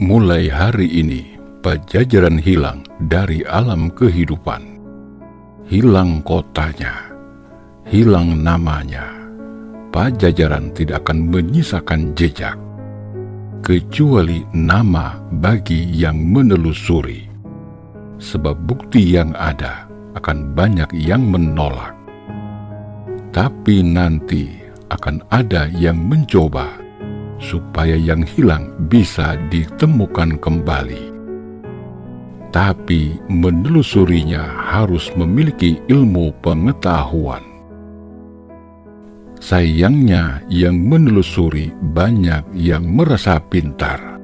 Mulai hari ini, Pajajaran hilang dari alam kehidupan. Hilang kotanya, hilang namanya. Pajajaran tidak akan menyisakan jejak, kecuali nama bagi yang menelusuri. Sebab bukti yang ada akan banyak yang menolak. Tapi nanti akan ada yang mencoba, supaya yang hilang bisa ditemukan kembali. Tapi menelusurinya harus memiliki ilmu pengetahuan. Sayangnya yang menelusuri banyak yang merasa pintar,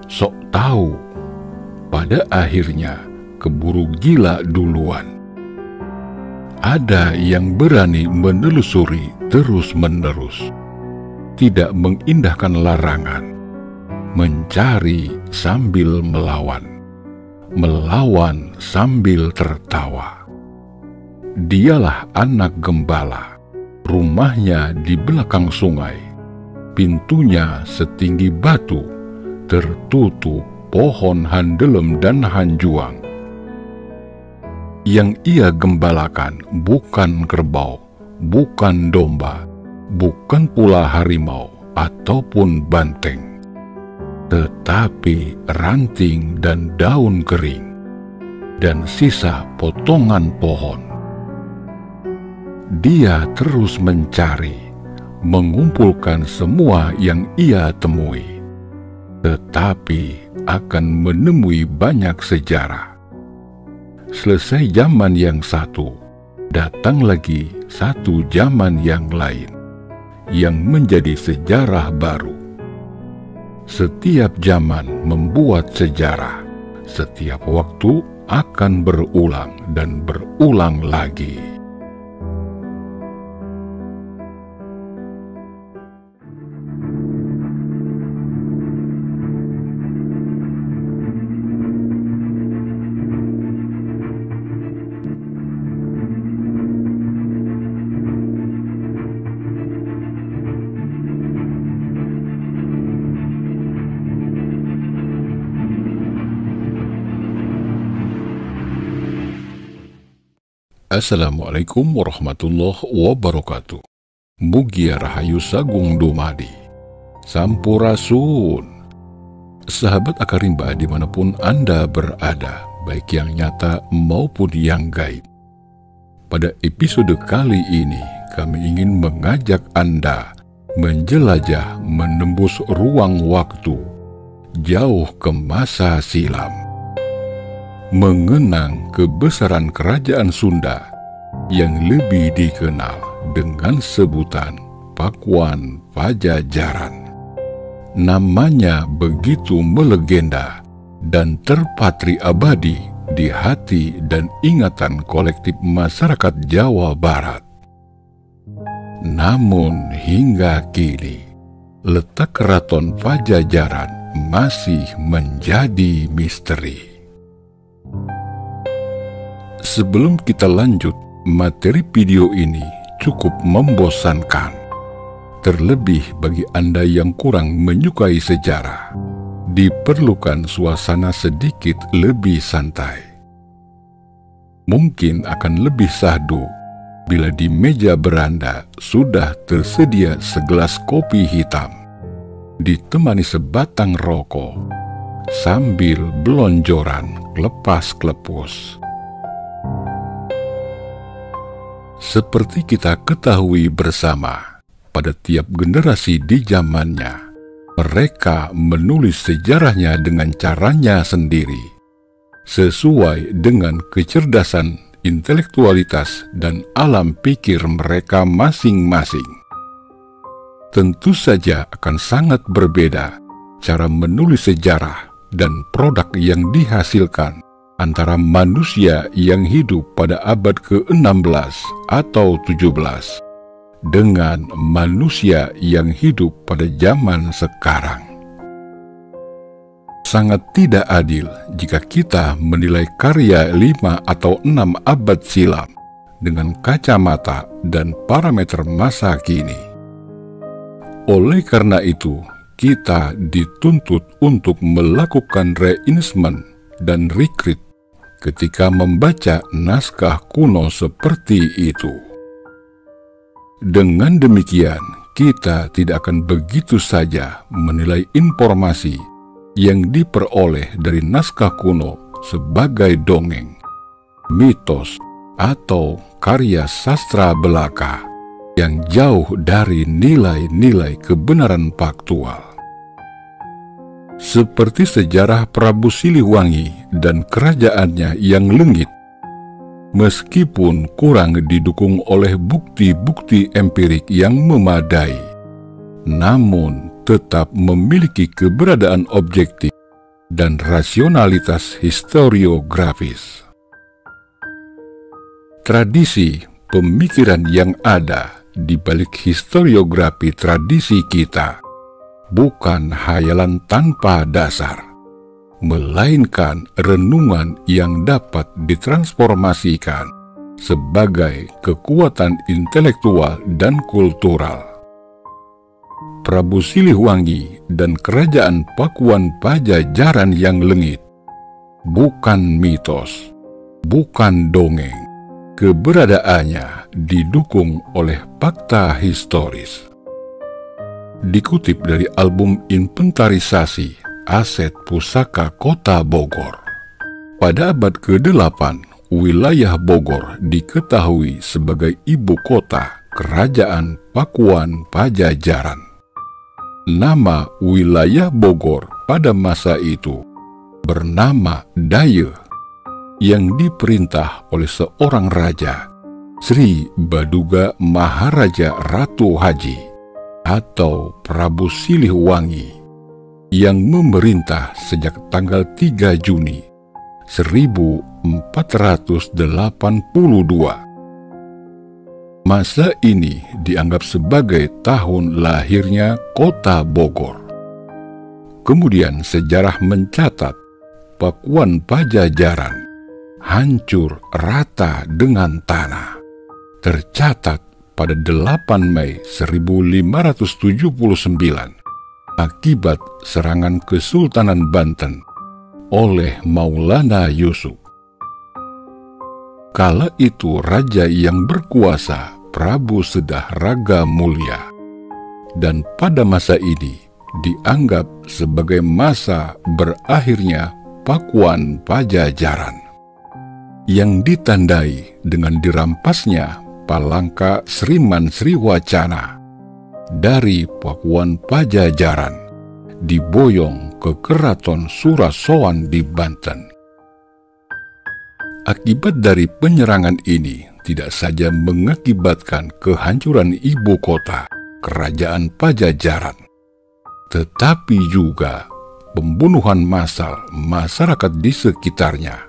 sok tahu, pada akhirnya keburu gila duluan. Ada yang berani menelusuri terus-menerus, tidak mengindahkan larangan, mencari sambil melawan, melawan sambil tertawa. Dialah anak gembala, rumahnya di belakang sungai, pintunya setinggi batu, tertutup pohon handelem dan hanjuang. Yang ia gembalakan bukan kerbau, bukan domba, bukan pula harimau ataupun banteng, tetapi ranting dan daun kering, dan sisa potongan pohon. Dia terus mencari, mengumpulkan semua yang ia temui, tetapi akan menemui banyak sejarah. Selesai zaman yang satu, datang lagi satu zaman yang lain, yang menjadi sejarah baru. Setiap zaman membuat sejarah, setiap waktu akan berulang dan berulang lagi. Assalamualaikum warahmatullahi wabarakatuh. Mugia Rahayu Sagung Dumadi, Sampurasun. Sahabat Akarimba dimanapun Anda berada, baik yang nyata maupun yang gaib. Pada episode kali ini, kami ingin mengajak Anda menjelajah menembus ruang waktu, jauh ke masa silam. Mengenang kebesaran kerajaan Sunda yang lebih dikenal dengan sebutan Pakuan Pajajaran. Namanya begitu melegenda dan terpatri abadi di hati dan ingatan kolektif masyarakat Jawa Barat. Namun hingga kini, letak keraton Pajajaran masih menjadi misteri. Sebelum kita lanjut, materi video ini cukup membosankan. Terlebih bagi Anda yang kurang menyukai sejarah, diperlukan suasana sedikit lebih santai. Mungkin akan lebih syahdu bila di meja beranda sudah tersedia segelas kopi hitam, ditemani sebatang rokok, sambil belonjoran klepas-klepus. Seperti kita ketahui bersama, pada tiap generasi di zamannya, mereka menulis sejarahnya dengan caranya sendiri, sesuai dengan kecerdasan, intelektualitas, dan alam pikir mereka masing-masing. Tentu saja akan sangat berbeda cara menulis sejarah dan produk yang dihasilkan antara manusia yang hidup pada abad ke-16 atau 17 dengan manusia yang hidup pada zaman sekarang. Sangat tidak adil jika kita menilai karya 5 atau 6 abad silam dengan kacamata dan parameter masa kini. Oleh karena itu, kita dituntut untuk melakukan reinforcement dan recruit ketika membaca naskah kuno seperti itu. Dengan demikian, kita tidak akan begitu saja menilai informasi yang diperoleh dari naskah kuno sebagai dongeng, mitos, atau karya sastra belaka yang jauh dari nilai-nilai kebenaran faktual. Seperti sejarah Prabu Siliwangi dan kerajaannya yang lengit, meskipun kurang didukung oleh bukti-bukti empirik yang memadai, namun tetap memiliki keberadaan objektif dan rasionalitas historiografis. Tradisi pemikiran yang ada di balik historiografi tradisi kita bukan hayalan tanpa dasar, melainkan renungan yang dapat ditransformasikan sebagai kekuatan intelektual dan kultural. Prabu Siliwangi dan kerajaan Pakuan Pajajaran yang lengit bukan mitos, bukan dongeng. Keberadaannya didukung oleh fakta historis. Dikutip dari album inventarisasi aset pusaka Kota Bogor. Pada abad ke-8, wilayah Bogor diketahui sebagai ibu kota kerajaan Pakuan Pajajaran. Nama wilayah Bogor pada masa itu bernama Daye, yang diperintah oleh seorang raja, Sri Baduga Maharaja Ratu Haji atau Prabu Siliwangi, yang memerintah sejak tanggal 3 Juni 1482. Masa ini dianggap sebagai tahun lahirnya Kota Bogor. Kemudian sejarah mencatat Pakuan Pajajaran hancur rata dengan tanah. Tercatat pada 8 Mei 1579 akibat serangan Kesultanan Banten oleh Maulana Yusuf. Kala itu raja yang berkuasa Prabu Sedah Raga Mulia, dan pada masa ini dianggap sebagai masa berakhirnya Pakuan Pajajaran, yang ditandai dengan dirampasnya Palangka Sriman Sriwacana dari Pakuan Pajajaran, diboyong ke Keraton Surasowan di Banten. Akibat dari penyerangan ini tidak saja mengakibatkan kehancuran ibu kota kerajaan Pajajaran, tetapi juga pembunuhan massal masyarakat di sekitarnya,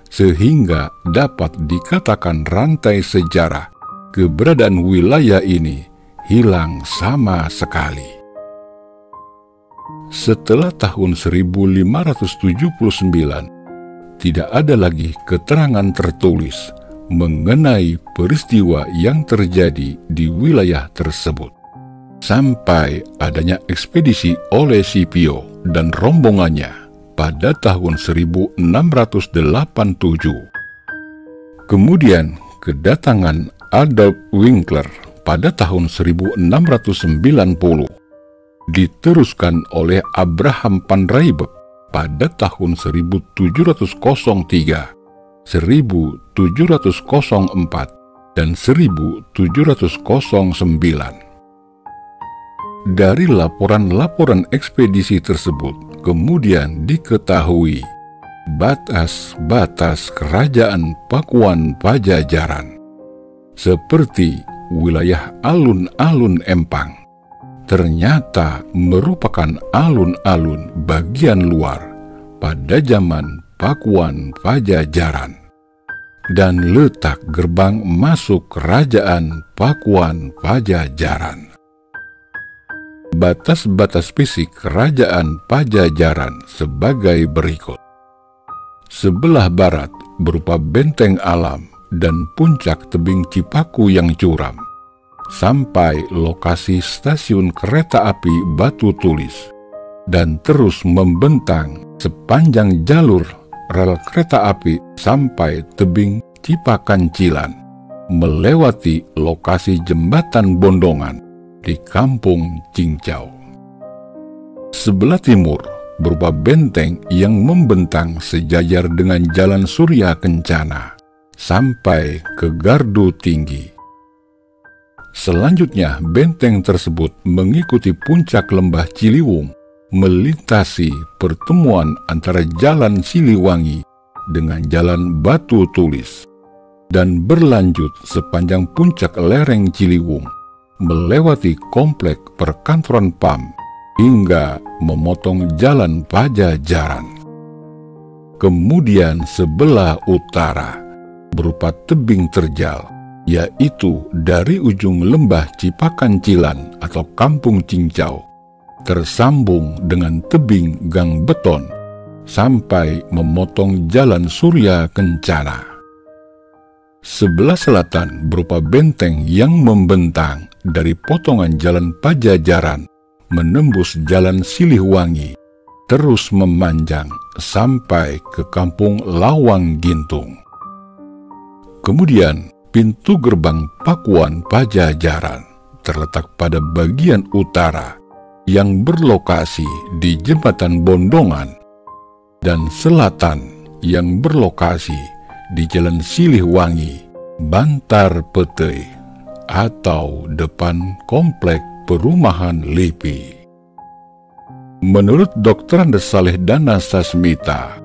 sehingga dapat dikatakan rantai sejarah keberadaan wilayah ini hilang sama sekali. Setelah tahun 1579, tidak ada lagi keterangan tertulis mengenai peristiwa yang terjadi di wilayah tersebut, sampai adanya ekspedisi oleh Scipio dan rombongannya pada tahun 1687. Kemudian kedatangan Adolf Winkler pada tahun 1690, diteruskan oleh Abraham Panraibe pada tahun 1703, 1704, dan 1709. Dari laporan-laporan ekspedisi tersebut kemudian diketahui batas-batas kerajaan Pakuan Pajajaran, seperti wilayah alun-alun Empang, ternyata merupakan alun-alun bagian luar pada zaman Pakuan Pajajaran, dan letak gerbang masuk kerajaan Pakuan Pajajaran. Batas-batas fisik kerajaan Pajajaran sebagai berikut. Sebelah barat berupa benteng alam dan puncak tebing Cipaku yang curam. sampai lokasi stasiun kereta api Batu Tulis dan terus membentang sepanjang jalur rel kereta api sampai tebing Cipakancilan, melewati lokasi jembatan Bondongan di Kampung Cincau. Sebelah timur berupa benteng yang membentang sejajar dengan Jalan Surya Kencana sampai ke Gardu Tinggi. Selanjutnya, benteng tersebut mengikuti puncak lembah Ciliwung, melintasi pertemuan antara Jalan Siliwangi dengan Jalan Batu Tulis, dan berlanjut sepanjang puncak lereng Ciliwung, melewati komplek perkantoran PAM, hingga memotong Jalan Pajajaran. Kemudian sebelah utara berupa tebing terjal, yaitu dari ujung lembah Cipakancilan atau Kampung Cincau, tersambung dengan tebing Gang Beton, sampai memotong Jalan Surya Kencana. Sebelah selatan berupa benteng yang membentang dari potongan Jalan Pajajaran menembus Jalan Siliwangi, terus memanjang sampai ke Kampung Lawang Gintung. Kemudian pintu gerbang Pakuan Pajajaran terletak pada bagian utara yang berlokasi di Jembatan Bondongan, dan selatan yang berlokasi di Jalan Siliwangi, Bantar Petei, atau depan komplek perumahan LIPI. Menurut Dr. Andes Saleh Dana Sasmita,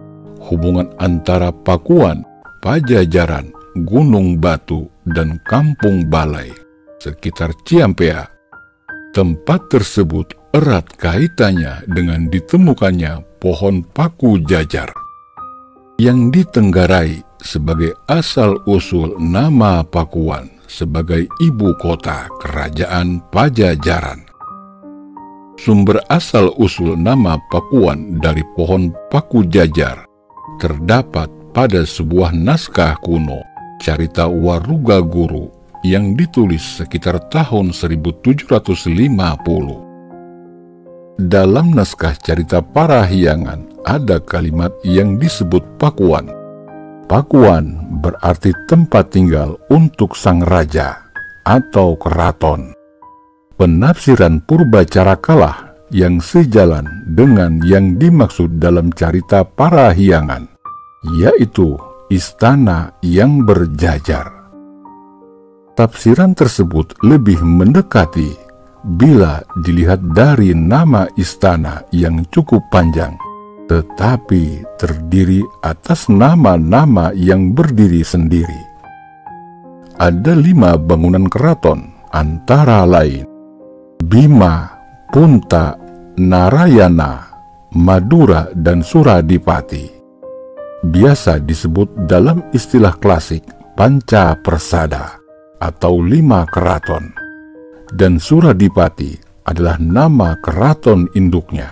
hubungan antara Pakuan, Pajajaran, Gunung Batu, dan Kampung Balai sekitar Ciampea, tempat tersebut erat kaitannya dengan ditemukannya pohon paku jajar, yang ditenggarai sebagai asal-usul nama Pakuan sebagai ibu kota kerajaan Pajajaran. Sumber asal-usul nama Pakuan dari pohon paku jajar terdapat pada sebuah naskah kuno, Carita Waruga Guru, yang ditulis sekitar tahun 1750. Dalam naskah Carita Parahyangan ada kalimat yang disebut Pakuan. Pakuan berarti tempat tinggal untuk sang raja atau keraton. Penafsiran Purbacarakalah yang sejalan dengan yang dimaksud dalam Carita Parahyangan, yaitu istana yang berjajar. Tafsiran tersebut lebih mendekati bila dilihat dari nama istana yang cukup panjang, tetapi terdiri atas nama-nama yang berdiri sendiri. Ada 5 bangunan keraton, antara lain Bima, Punta, Narayana, Madura, dan Suradipati. Biasa disebut dalam istilah klasik Panca Persada atau 5 keraton, dan Suradipati adalah nama keraton induknya.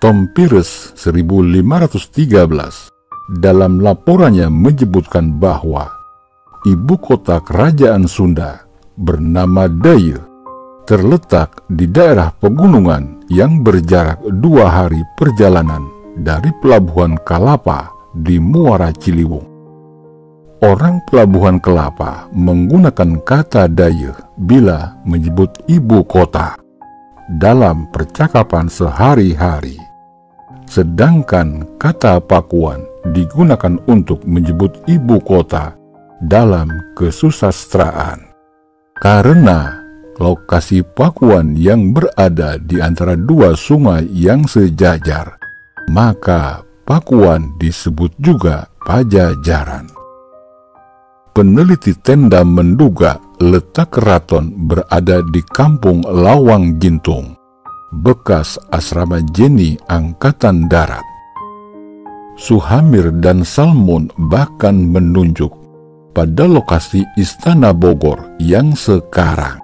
Tom Pires 1513 dalam laporannya menyebutkan bahwa ibu kota kerajaan Sunda bernama Daye terletak di daerah pegunungan yang berjarak 2 hari perjalanan dari Pelabuhan Kalapa di Muara Ciliwung. Orang Pelabuhan Kelapa menggunakan kata Daye bila menyebut ibu kota dalam percakapan sehari-hari, sedangkan kata Pakuan digunakan untuk menyebut ibu kota dalam kesusastraan. Karena lokasi Pakuan yang berada di antara 2 sungai yang sejajar, maka Pakuan disebut juga Pajajaran. Peneliti Tenda menduga letak keraton berada di Kampung Lawang Gintung, bekas asrama Jenny Angkatan Darat. Suhamir dan Salmon bahkan menunjuk pada lokasi Istana Bogor yang sekarang.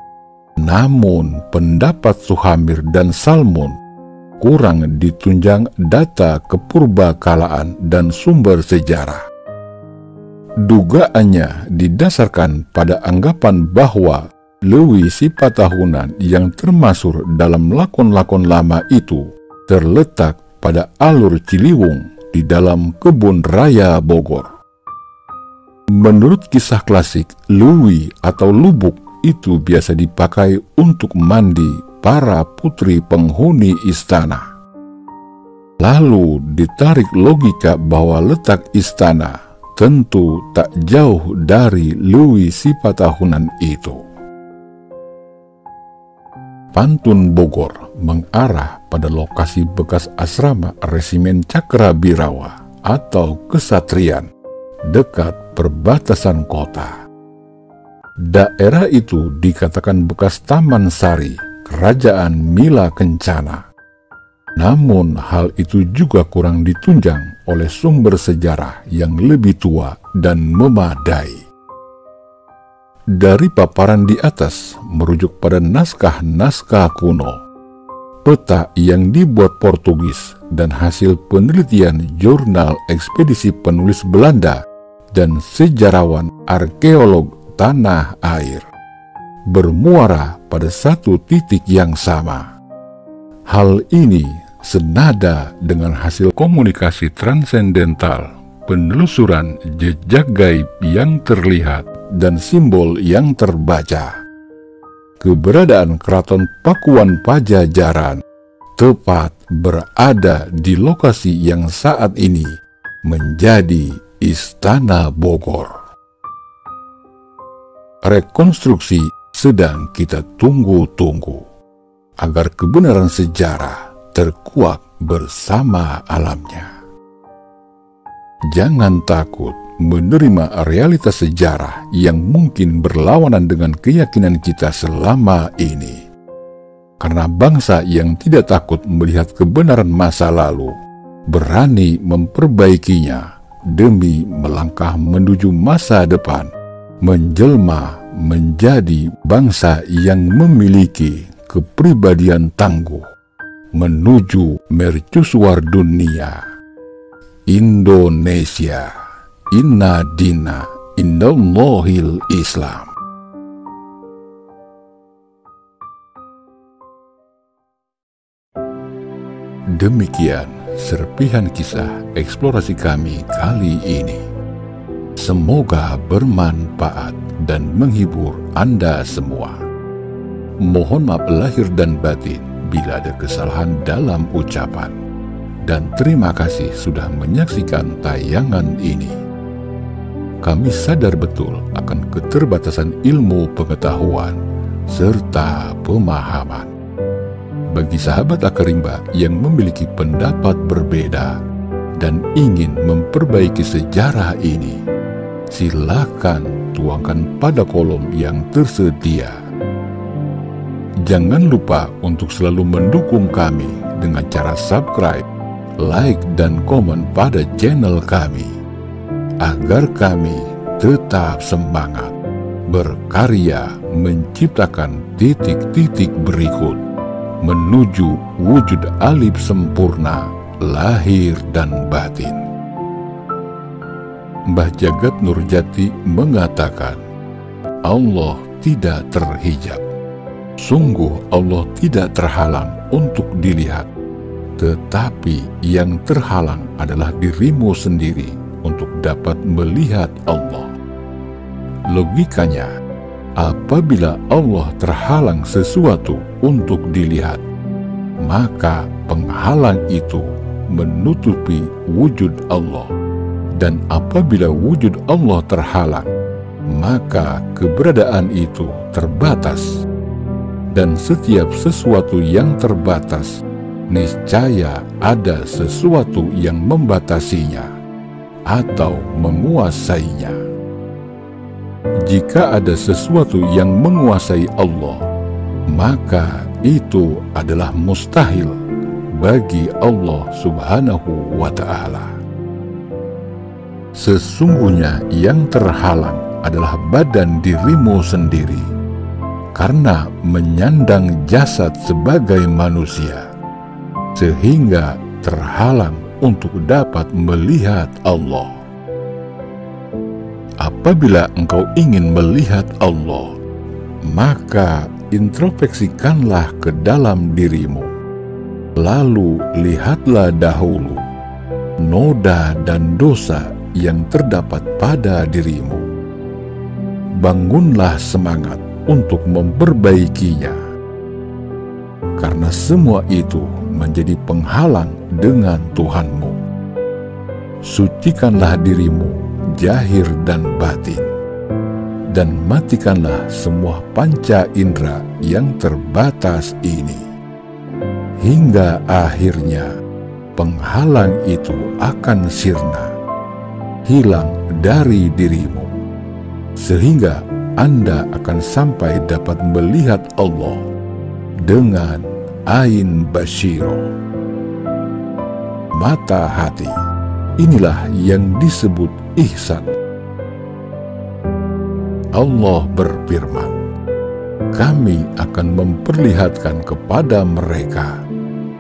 Namun pendapat Suhamir dan Salmon kurang ditunjang data kepurbakalaan dan sumber sejarah. Dugaannya didasarkan pada anggapan bahwa Lewi Sipatahunan yang termasuk dalam lakon-lakon lama itu terletak pada alur Ciliwung di dalam kebun raya Bogor. Menurut kisah klasik, Lewi atau lubuk itu biasa dipakai untuk mandi para putri penghuni istana. Lalu ditarik logika bahwa letak istana tentu tak jauh dari Lewi Sipatahunan itu. Pantun Bogor mengarah pada lokasi bekas asrama Resimen Cakrabirawa atau Kesatrian dekat perbatasan kota. Daerah itu dikatakan bekas Taman Sari, Kerajaan Mila Kencana. Namun hal itu juga kurang ditunjang oleh sumber sejarah yang lebih tua dan memadai. Dari paparan di atas merujuk pada naskah-naskah kuno, peta yang dibuat Portugis dan hasil penelitian jurnal ekspedisi penulis Belanda dan sejarawan arkeolog tanah air, bermuara pada satu titik yang sama. Hal ini senada dengan hasil komunikasi transendental, penelusuran jejak gaib yang terlihat dan simbol yang terbaca. Keberadaan Keraton Pakuan Pajajaran tepat berada di lokasi yang saat ini menjadi Istana Bogor. Rekonstruksi sedang kita tunggu-tunggu agar kebenaran sejarah terkuak bersama alamnya. Jangan takut menerima realitas sejarah yang mungkin berlawanan dengan keyakinan kita selama ini. Karena bangsa yang tidak takut melihat kebenaran masa lalu berani memperbaikinya demi melangkah menuju masa depan, menjelma menjadi bangsa yang memiliki kepribadian tangguh menuju mercusuar dunia. Indonesia, inna dina indallahil Islam. Demikian serpihan kisah eksplorasi kami kali ini. Semoga bermanfaat dan menghibur Anda semua. Mohon maaf lahir dan batin bila ada kesalahan dalam ucapan. Dan terima kasih sudah menyaksikan tayangan ini. Kami sadar betul akan keterbatasan ilmu pengetahuan serta pemahaman. Bagi sahabat Akarimba yang memiliki pendapat berbeda dan ingin memperbaiki sejarah ini, silakan tuangkan pada kolom yang tersedia. Jangan lupa untuk selalu mendukung kami dengan cara subscribe, like, dan komen pada channel kami, agar kami tetap semangat berkarya menciptakan titik-titik berikut menuju wujud alif sempurna lahir dan batin. Mbah Jagat Nurjati mengatakan, Allah tidak terhijab. Sungguh Allah tidak terhalang untuk dilihat, tetapi yang terhalang adalah dirimu sendiri untuk dapat melihat Allah. Logikanya, apabila Allah terhalang sesuatu untuk dilihat, maka penghalang itu menutupi wujud Allah. Dan apabila wujud Allah terhalang, maka keberadaan itu terbatas. Dan setiap sesuatu yang terbatas, niscaya ada sesuatu yang membatasinya atau menguasainya. Jika ada sesuatu yang menguasai Allah, maka itu adalah mustahil bagi Allah Subhanahu wa Ta'ala. Sesungguhnya yang terhalang adalah badan dirimu sendiri, karena menyandang jasad sebagai manusia, sehingga terhalang untuk dapat melihat Allah. Apabila engkau ingin melihat Allah, Maka introspeksikanlah ke dalam dirimu, lalu lihatlah dahulu noda dan dosa yang terdapat pada dirimu. Bangunlah semangat untuk memperbaikinya, karena semua itu menjadi penghalang dengan Tuhanmu. Sucikanlah dirimu zahir dan batin, dan matikanlah semua panca indera yang terbatas ini, hingga akhirnya penghalang itu akan sirna, hilang dari dirimu, sehingga Anda akan sampai dapat melihat Allah dengan ain basyiro, mata hati. Inilah yang disebut ihsan. Allah berfirman, kami akan memperlihatkan kepada mereka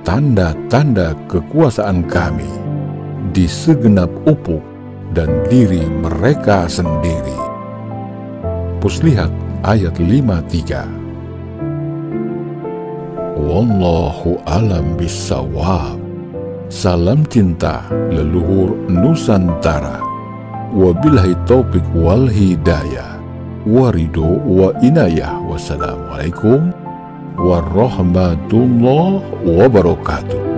tanda-tanda kekuasaan kami di segenap ufuk dan diri mereka sendiri. Puslihat ayat 53. Wallahu alam bisawab. Salam cinta leluhur Nusantara. Wabillahi taufik wal hidayah. Warido wa inayah. Wassalamualaikum warahmatullahi wabarakatuh.